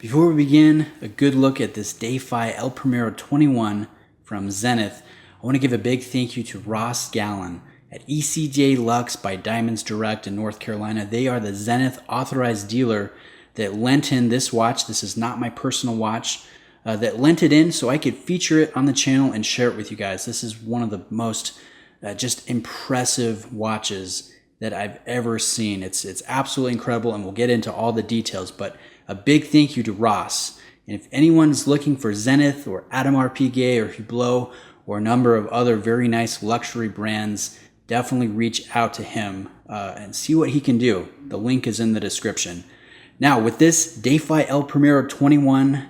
Before we begin, a good look at this Defy El Primero 21 from Zenith. I want to give a big thank you to Ross Gallen at ECJ Lux by Diamonds Direct in North Carolina. They are the Zenith authorized dealer that lent in this watch. This is not my personal watch. That lent it in so I could feature it on the channel and share it with you guys. This is one of the most just impressive watches that I've ever seen. It's absolutely incredible, and we'll get into all the details, but a big thank you to Ross. And if anyone's looking for Zenith or Audemars Piguet or Hublot or a number of other very nice luxury brands, definitely reach out to him and see what he can do. The link is in the description. Now with this Defy El Primero 21,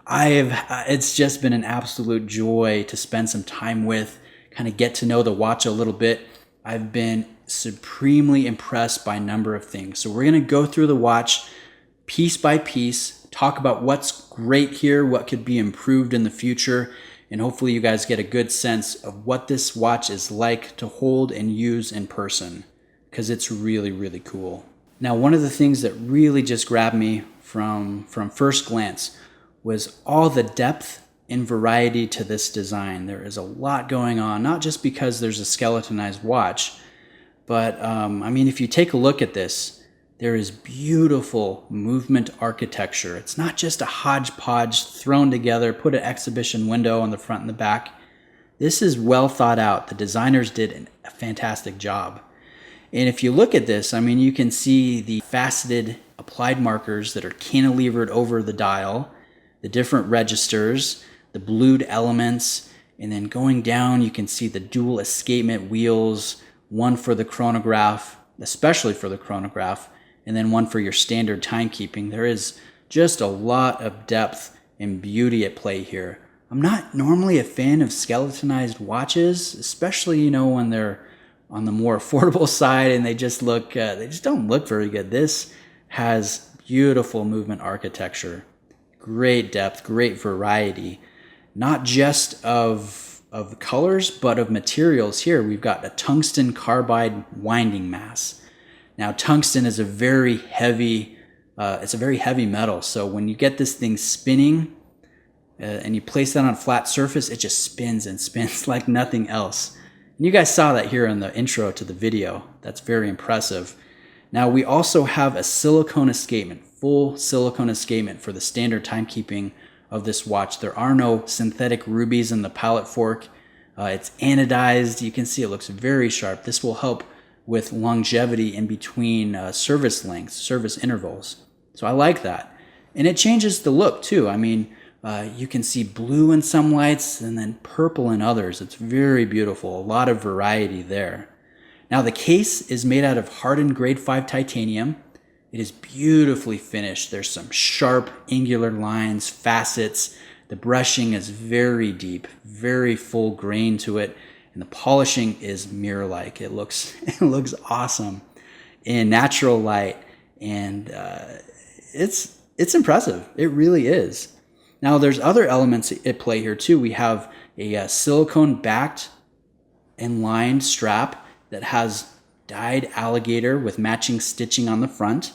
it's just been an absolute joy to spend some time with, kind of get to know the watch a little bit. I've been supremely impressed by a number of things. So we're going to go through the watch piece by piece, talk about what's great here, what could be improved in the future, and hopefully you guys get a good sense of what this watch is like to hold and use in person, because it's really, really cool. Now, one of the things that really just grabbed me from first glance was all the depth and variety to this design. There is a lot going on, not just because there's a skeletonized watch, but I mean, if you take a look at this, there is beautiful movement architecture. It's not just a hodgepodge thrown together, put an exhibition window on the front and the back. This is well thought out. The designers did a fantastic job. And if you look at this, I mean, you can see the faceted applied markers that are cantilevered over the dial, the different registers, the blued elements, and then going down, you can see the dual escapement wheels, one for the chronograph, especially for the chronograph, and then one for your standard timekeeping. There is just a lot of depth and beauty at play here. I'm not normally a fan of skeletonized watches, especially, you know, when they're on the more affordable side and they just don't look very good. This has beautiful movement architecture, great depth, great variety, not just of colors, but of materials. Here we've got a tungsten carbide winding mass. Now, tungsten is a very heavy metal. So when you get this thing spinning and you place that on a flat surface, it just spins and spins like nothing else. And you guys saw that here in the intro to the video. That's very impressive. Now, we also have a silicone escapement, full silicone escapement for the standard timekeeping of this watch. There are no synthetic rubies in the pallet fork. It's anodized. You can see it looks very sharp. This will help with longevity in between service lengths, service intervals. So I like that. And it changes the look too. I mean, you can see blue in some lights and then purple in others. It's very beautiful. A lot of variety there. Now the case is made out of hardened grade 5 titanium. It is beautifully finished. There's some sharp angular lines, facets. The brushing is very deep, very full grain to it. And the polishing is mirror-like. It looks awesome in natural light, and it's impressive. It really is. Now, there's other elements at play here too. We have a silicone-backed and lined strap that has dyed alligator with matching stitching on the front.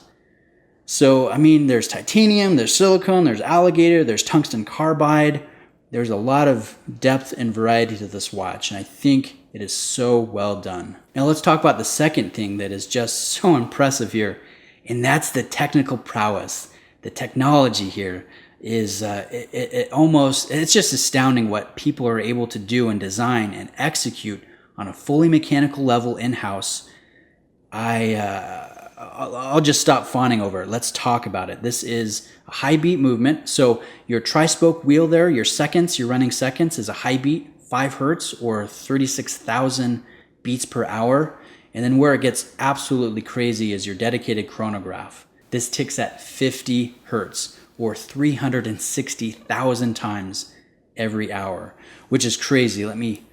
So, I mean, there's titanium, there's silicone, there's alligator, there's tungsten carbide. There's a lot of depth and variety to this watch, and I think it is so well done. Now let's talk about the second thing that is just so impressive here, and that's the technical prowess. The technology here is it's just astounding what people are able to do and design and execute on a fully mechanical level in-house. I'll just stop fawning over it. Let's talk about it. This is a high beat movement. So your tri-spoke wheel there, your running seconds is a high beat, 5 hertz or 36,000 beats per hour. And then where it gets absolutely crazy is your dedicated chronograph. This ticks at 50 hertz or 360,000 times every hour, which is crazy. Let me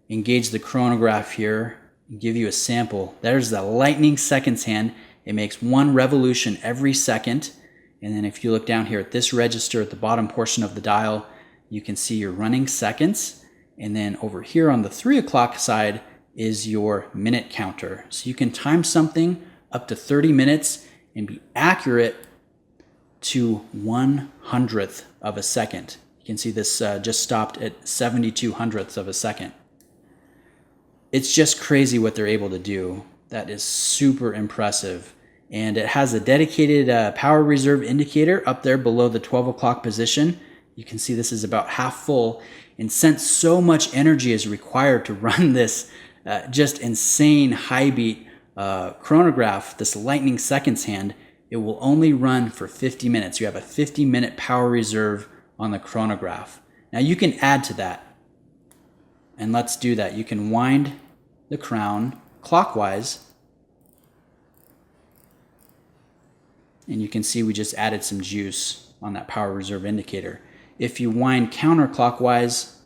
engage the chronograph here and give you a sample. There's the lightning seconds hand. It makes 1 revolution every second. And then if you look down here at this register at the bottom portion of the dial, you can see your running seconds. And then over here on the 3 o'clock side is your minute counter. So you can time something up to 30 minutes and be accurate to 1/100th of a second. You can see this just stopped at 72/100ths of a second. It's just crazy what they're able to do. That is super impressive. And it has a dedicated power reserve indicator up there below the 12 o'clock position. You can see this is about half full. And since so much energy is required to run this just insane high beat chronograph, this lightning seconds hand, it will only run for 50 minutes. You have a 50-minute power reserve on the chronograph. Now you can add to that. And let's do that. You can wind the crown clockwise. And you can see we just added some juice on that power reserve indicator. If you wind counterclockwise,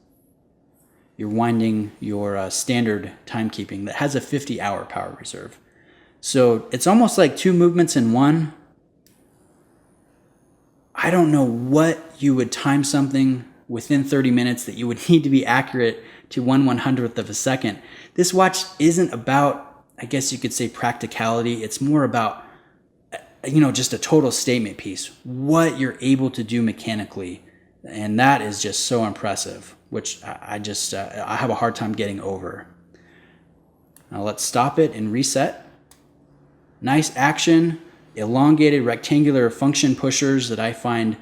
you're winding your standard timekeeping that has a 50-hour power reserve. So it's almost like two movements in one. I don't know what you would time something within 30 minutes that you would need to be accurate to 1/100th of a second. This watch isn't about, I guess you could say, practicality. It's more about, just a total statement piece, what you're able to do mechanically. And that is just so impressive, which I have a hard time getting over. Now let's stop it and reset. Nice action, elongated rectangular function pushers that I find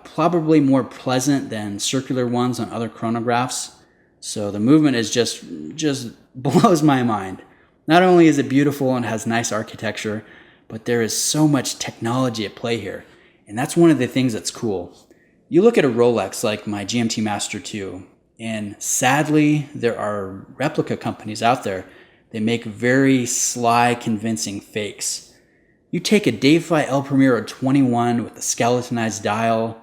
probably more pleasant than circular ones on other chronographs. So the movement is just blows my mind. Not only is it beautiful and has nice architecture, but there is so much technology at play here. And that's one of the things that's cool. You look at a Rolex like my GMT Master 2, and sadly, there are replica companies out there that make very sly, convincing fakes. You take a Defy El Primero 21 with the skeletonized dial,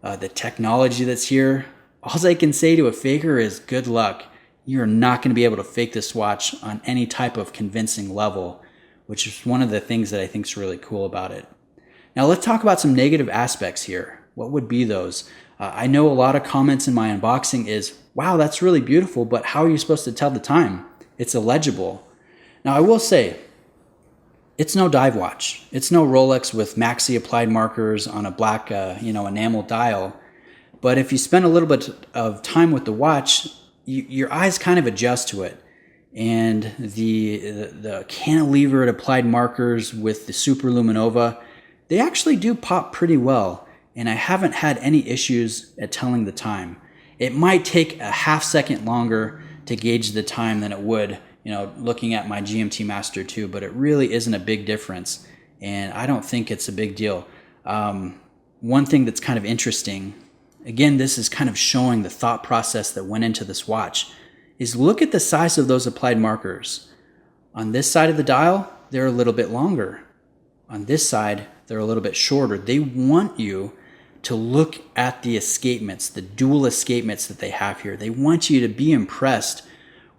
the technology that's here, all I can say to a faker is good luck. You're not going to be able to fake this watch on any type of convincing level, which is one of the things that I think is really cool about it. Now let's talk about some negative aspects here. What would be those? I know a lot of comments in my unboxing is, wow, that's really beautiful, but how are you supposed to tell the time? It's illegible. Now I will say, it's no dive watch. It's no Rolex with maxi applied markers on a black enamel dial. But if you spend a little bit of time with the watch, your eyes kind of adjust to it. And the cantilevered applied markers with the Super Luminova, they actually do pop pretty well. And I haven't had any issues at telling the time. It might take a half second longer to gauge the time than it would, looking at my GMT Master 2, but it really isn't a big difference. And I don't think it's a big deal. One thing that's kind of interesting, again, this is kind of showing the thought process that went into this watch, is look at the size of those applied markers. On this side of the dial, they're a little bit longer. On this side, they're a little bit shorter. They want you to look at the escapements, the dual escapements that they have here. They want you to be impressed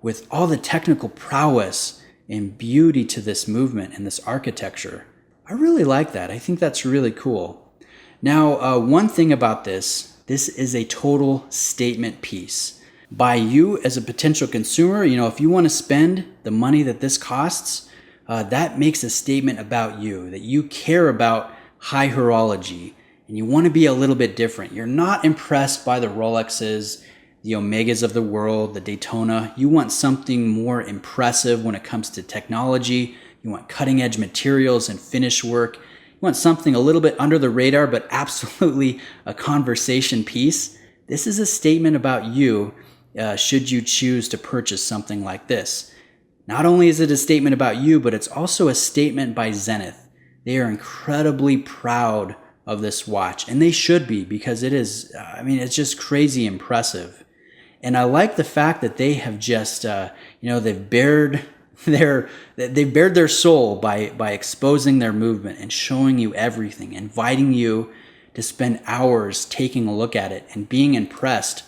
with all the technical prowess and beauty to this movement and this architecture. I really like that. I think that's really cool. Now, one thing about this is a total statement piece. By you as a potential consumer, if you want to spend the money that this costs, that makes a statement about you, that you care about high horology and you want to be a little bit different. You're not impressed by the Rolexes, the Omegas of the world, the Daytona. You want something more impressive when it comes to technology. You want cutting edge materials and finish work. You want something a little bit under the radar, but absolutely a conversation piece. This is a statement about you should you choose to purchase something like this. Not only is it a statement about you, but it's also a statement by Zenith. They are incredibly proud of this watch, and they should be, because it is, it's just crazy impressive. And I like the fact that they have just, they've bared their soul by exposing their movement and showing you everything, inviting you to spend hours taking a look at it and being impressed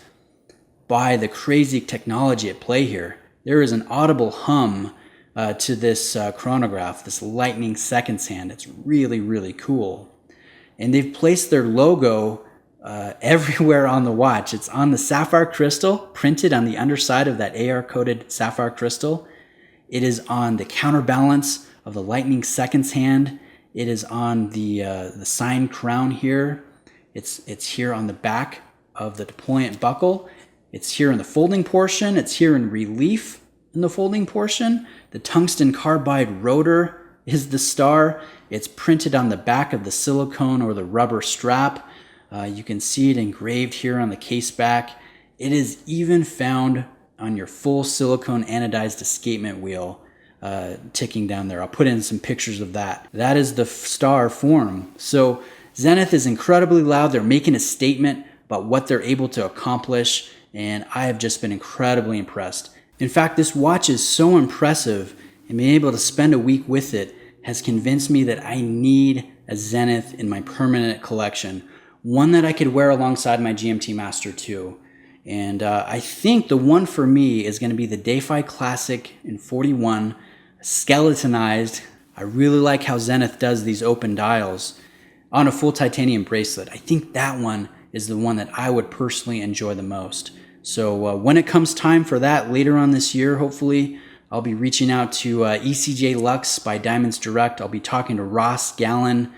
by the crazy technology at play here. There is an audible hum to this chronograph, this lightning seconds hand. It's really, really cool. And they've placed their logo everywhere on the watch. It's on the sapphire crystal, printed on the underside of that AR-coated sapphire crystal. It is on the counterbalance of the lightning seconds hand. It is on the sign crown here. It's here on the back of the deployant buckle. It's here in the folding portion. It's here in relief in the folding portion. The tungsten carbide rotor is the star. It's printed on the back of the silicone or the rubber strap. You can see it engraved here on the case back. It is even found on your full silicone anodized escapement wheel ticking down there. I'll put in some pictures of that. That is the star form. So Zenith is incredibly loud. They're making a statement about what they're able to accomplish, and I have just been incredibly impressed. In fact, this watch is so impressive, and being able to spend a week with it has convinced me that I need a Zenith in my permanent collection, one that I could wear alongside my GMT Master 2. And I think the one for me is going to be the Defy Classic in 41, skeletonized. I really like how Zenith does these open dials on a full titanium bracelet. I think that one is the one that I would personally enjoy the most. So when it comes time for that later on this year, hopefully, I'll be reaching out to ECJ Lux by Diamonds Direct. I'll be talking to Ross Gallen,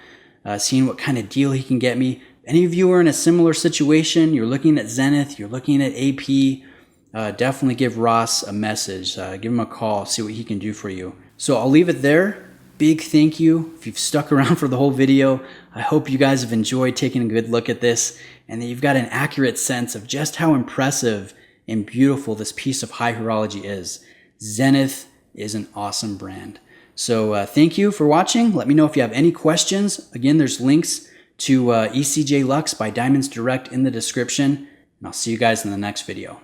seeing what kind of deal he can get me. If any of you are in a similar situation, you're looking at Zenith, you're looking at AP, definitely give Ross a message. Give him a call, see what he can do for you. So I'll leave it there. Big thank you if you've stuck around for the whole video. I hope you guys have enjoyed taking a good look at this and that you've got an accurate sense of just how impressive and beautiful this piece of high horology is. Zenith is an awesome brand. So thank you for watching. Let me know if you have any questions. Again, there's links to ECJ Lux by Diamonds Direct in the description, and I'll see you guys in the next video.